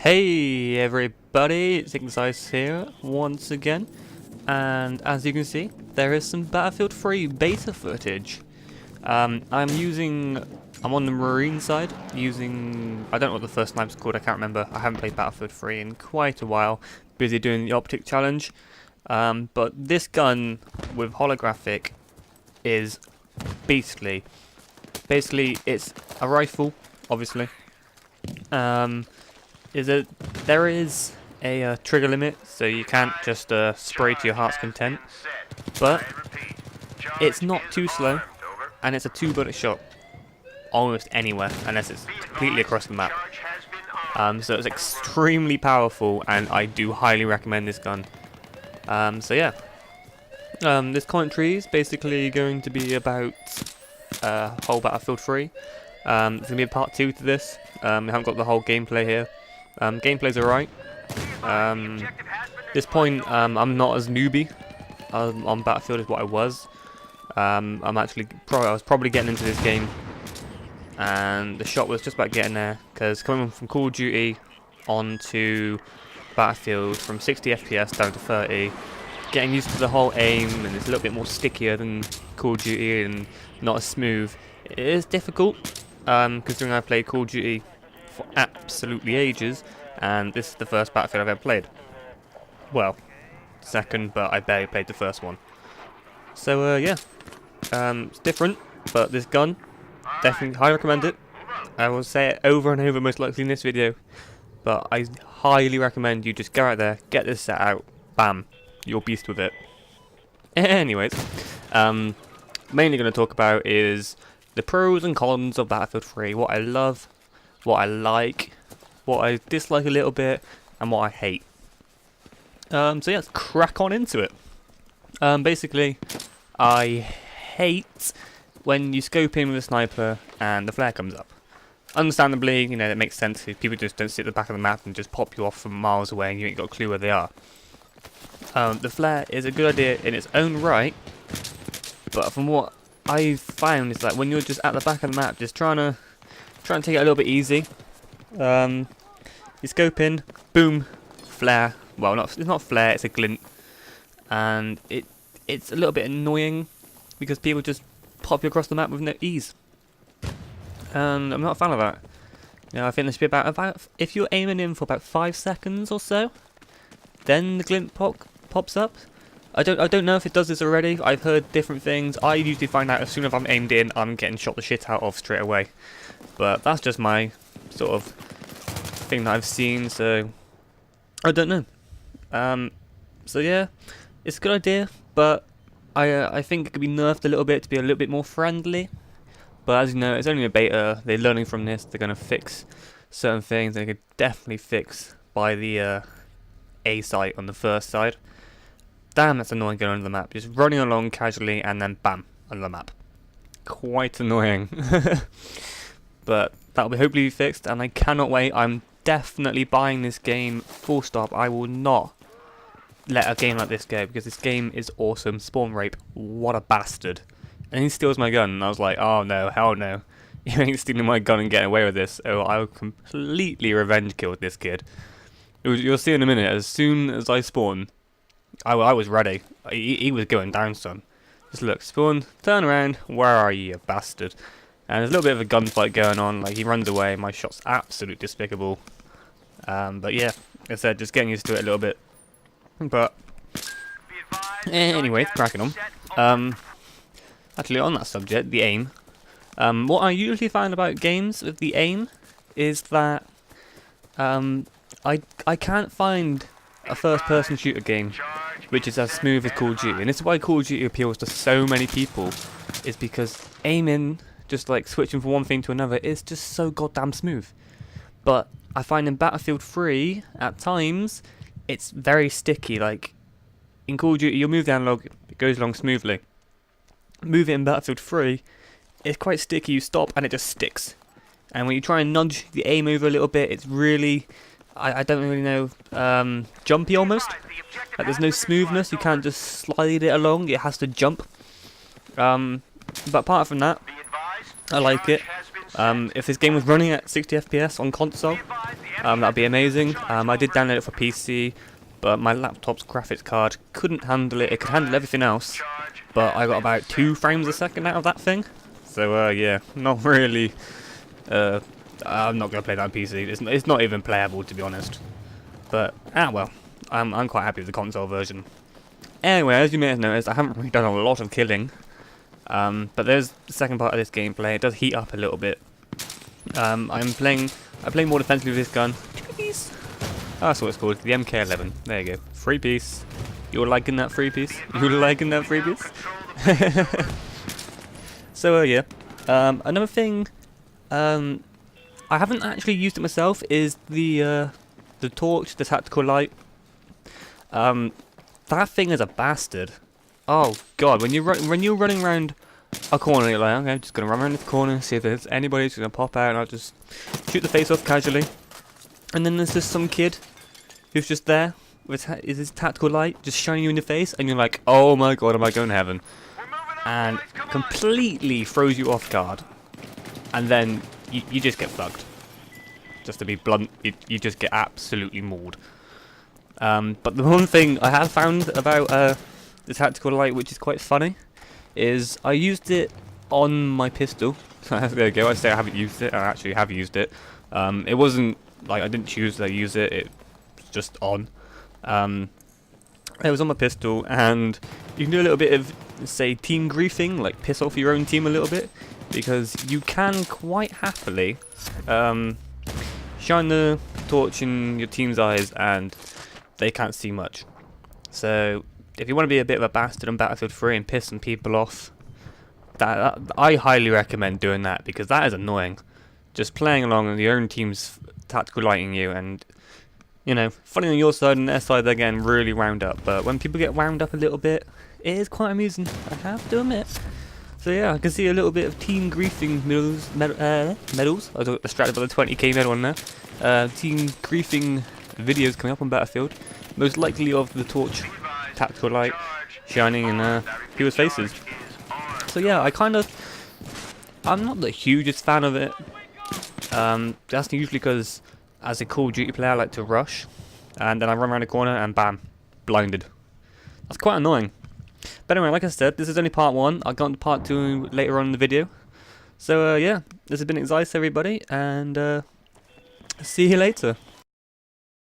Hey everybody, it's Ice here once again, and as you can see, there is some Battlefield 3 beta footage. I'm on the Marine side, I don't know what the first map's called, I can't remember, I haven't played Battlefield 3 in quite a while, busy doing the optic challenge, but this gun with holographic is beastly. Basically, it's a rifle, obviously. There is a trigger limit, so you can't just spray to your heart's content, but it's not too slow, and it's a 2-bullet shot almost anywhere, unless it's completely across the map. So it's extremely powerful, and I do highly recommend this gun. So yeah, this commentary is basically going to be about whole Battlefield 3. There's going to be a part 2 to this. We haven't got the whole gameplay here. Gameplay's alright. This point, I'm not as newbie on Battlefield as what I was. I was probably getting into this game, and the shot was just about getting there, because coming from Call of Duty onto Battlefield from 60 FPS down to 30, getting used to the whole aim, and it's a little bit more stickier than Call of Duty and not as smooth. It is difficult, considering I played Call of Duty for absolutely ages, and this is the first Battlefield I've ever played. Well, second, but I barely played the first one. So yeah, it's different, but this gun, definitely highly recommend it. I will say it over and over most likely in this video, but I highly recommend you just go out there, get this set out, bam, you're beast with it. Anyways, mainly going to talk about is the pros and cons of Battlefield 3, what I love, what I like, what I dislike a little bit, and what I hate. So yeah, let's crack on into it. Basically, I hate when you scope in with a sniper and the flare comes up. Understandably, you know, it makes sense if people just don't sit at the back of the map and just pop you off from miles away and you ain't got a clue where they are. The flare is a good idea in its own right, but from what I've found is that when you're just at the back of the map, just trying to take it a little bit easy. You scope in, boom, flare. Well, it's not flare, it's a glint, and it's a little bit annoying because people just pop you across the map with no ease, and I'm not a fan of that. You know, I think there should be about if you're aiming in for about 5 seconds or so, then the glint pops up. I don't know if it does this already. I've heard different things. I usually find out as soon as I'm aimed in, I'm getting shot the shit out of straight away. But that's just my sort of thing that I've seen, so I don't know. So yeah, it's a good idea, but I think it could be nerfed a little bit to be a little bit more friendly. But as you know, it's only a beta. They're learning from this. They're going to fix certain things. They could definitely fix by the A site on the first side. Damn, that's annoying going under the map. Just running along casually and then bam, under the map. Quite annoying. But that'll be hopefully fixed, and I cannot wait. I'm definitely buying this game full stop. I will not let a game like this go, because this game is awesome. Spawn rape, what a bastard. And he steals my gun, and I was like, oh no, hell no. You ain't stealing my gun and getting away with this. Oh, I will completely revenge kill this kid. You'll see in a minute, as soon as I spawn, I was ready. He was going down, son. Just look, spawn, turn around, where are you, you bastard? And there's a little bit of a gunfight going on, like he runs away, my shot's absolutely despicable. But yeah, like I said, just getting used to it a little bit. But anyway, cracking on. Actually, on that subject, the aim. What I usually find about games with the aim is that I can't find a first-person shooter game which is as smooth as Call of Duty, and this is why Call of Duty appeals to so many people, is because aiming, just like switching from one thing to another, is just so goddamn smooth. But I find in Battlefield 3, at times, it's very sticky. Like in Call of Duty, you'll move down log, it goes along smoothly. Move it in Battlefield 3, it's quite sticky, you stop and it just sticks. And when you try and nudge the aim over a little bit, it's really, I don't really know, jumpy almost. Like there's no smoothness, you can't just slide it along, it has to jump. But apart from that, I like it. If this game was running at 60 FPS on console, that'd be amazing. I did download it for PC, but my laptop's graphics card couldn't handle it. It could handle everything else, but I got about 2 frames a second out of that thing. So yeah, not really. I'm not gonna play that on PC. It's not even playable, to be honest. But well, I'm quite happy with the console version. Anyway, as you may have noticed, I haven't really done a lot of killing. But there's the second part of this gameplay. It does heat up a little bit. I play more defensively with this gun. 2-piece. Oh, that's what it's called. The MK11. There you go. 3-piece. You're liking that 3-piece? You're liking that 3-piece? So yeah. Another thing I haven't actually used it myself is the torch, the tactical light. That thing is a bastard. Oh god, when you're running around a corner, you're like, okay, I'm just gonna run around this corner, see if there's anybody who's gonna pop out, and I'll just shoot the face off casually. And then there's just some kid who's just there with his tactical light, just shining you in the face, and you're like, oh my god, am I going to heaven? And completely throws you off guard, and then you just get fucked. Just to be blunt, you just get absolutely mauled. But the one thing I have found about the tactical light, which is quite funny, is I used it on my pistol. There you go, I say I haven't used it, I actually have used it. It wasn't like I didn't choose to use it, it was just on. It was on my pistol, and you can do a little bit of, say, team griefing, like piss off your own team a little bit, because you can quite happily shine the torch in your team's eyes and they can't see much. So if you want to be a bit of a bastard on Battlefield 3 and piss some people off, that I highly recommend doing that, because that is annoying. Just playing along and your own team's tactical lighting you, and you know, funny on your side and their side, they're getting really wound up. But when people get wound up a little bit, it is quite amusing, I have to admit. So yeah, I can see a little bit of team griefing medals. I got distracted by the 20k medal on there. Team griefing videos coming up on Battlefield, most likely of the torch tactical light shining in people's faces. So yeah, I'm not the hugest fan of it. That's usually because as a Call of Duty player I like to rush, and then I run around the corner and bam, blinded. That's quite annoying. But anyway, like I said, this is only part 1. I'll go on to part 2 later on in the video. So yeah, this has been Zeiss, everybody, and see you later.